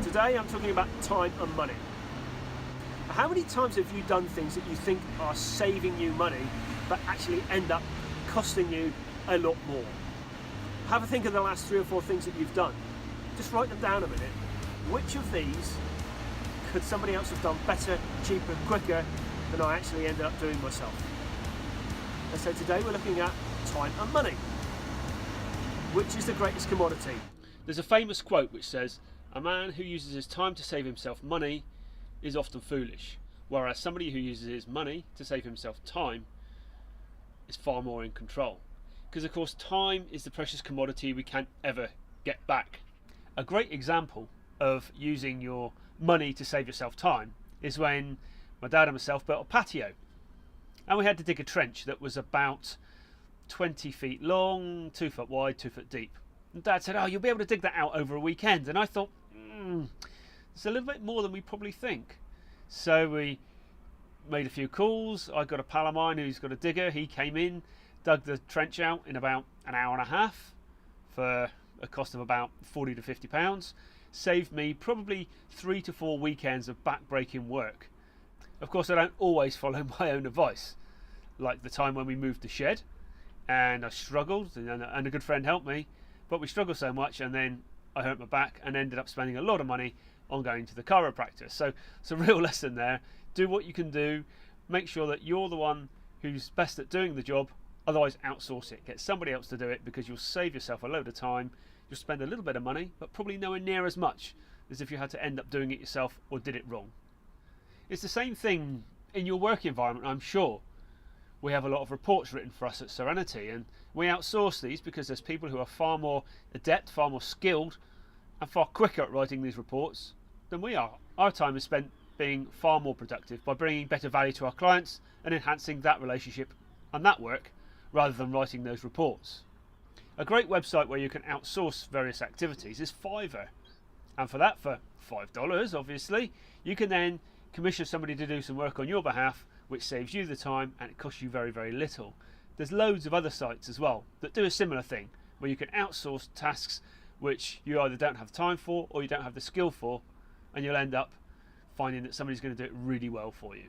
Today I'm talking about time and money. How many times have you done things that you think are saving you money but actually end up costing you a lot more? Have a think of the last 3 or 4 things that you've done. Just write them down a minute. Which of these could somebody else have done better, cheaper, quicker than I actually ended up doing myself? And so today we're looking at time and money. Which is the greatest commodity? There's a famous quote which says, "A man who uses his time to save himself money is often foolish, whereas somebody who uses his money to save himself time is far more in control." Because of course time is the precious commodity we can't ever get back. A great example of using your money to save yourself time is when my dad and myself built a patio, and we had to dig a trench that was about 20 feet long, 2 foot wide, 2 foot deep. And Dad said, "Oh, you'll be able to dig that out over a weekend." And I thought, it's a little bit more than we probably think. So we made a few calls. I got a pal of mine who's got a digger. He came in, dug the trench out in about an hour and a half for a cost of about £40 to £50. Saved me probably 3 to 4 weekends of back-breaking work. Of course, I don't always follow my own advice. Like the time when we moved the shed, and I struggled, and a good friend helped me, but we struggled so much, and then I hurt my back and ended up spending a lot of money on going to the chiropractor. So it's a real lesson there. Do what you can do. Make sure that you're the one who's best at doing the job. Otherwise, outsource it. Get somebody else to do it, because you'll save yourself a load of time. You'll spend a little bit of money, but probably nowhere near as much as if you had to end up doing it yourself or did it wrong. It's the same thing in your work environment, I'm sure. We have a lot of reports written for us at Serenity, and we outsource these because there's people who are far more adept, far more skilled, and far quicker at writing these reports than we are. Our time is spent being far more productive by bringing better value to our clients and enhancing that relationship and that work, rather than writing those reports. A great website where you can outsource various activities is Fiverr, and for that, for $5 obviously, you can then commission somebody to do some work on your behalf, which saves you the time and it costs you very, very little. There's loads of other sites as well that do a similar thing, where you can outsource tasks which you either don't have time for or you don't have the skill for, and you'll end up finding that somebody's going to do it really well for you.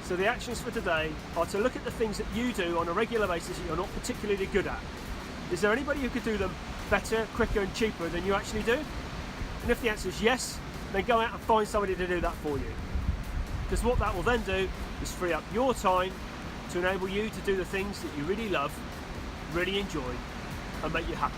So the actions for today are to look at the things that you do on a regular basis that you're not particularly good at. Is there anybody who could do them better, quicker and cheaper than you actually do? And if the answer is yes, then go out and find somebody to do that for you. Because what that will then do is free up your time to enable you to do the things that you really love, really enjoy, and make you happy.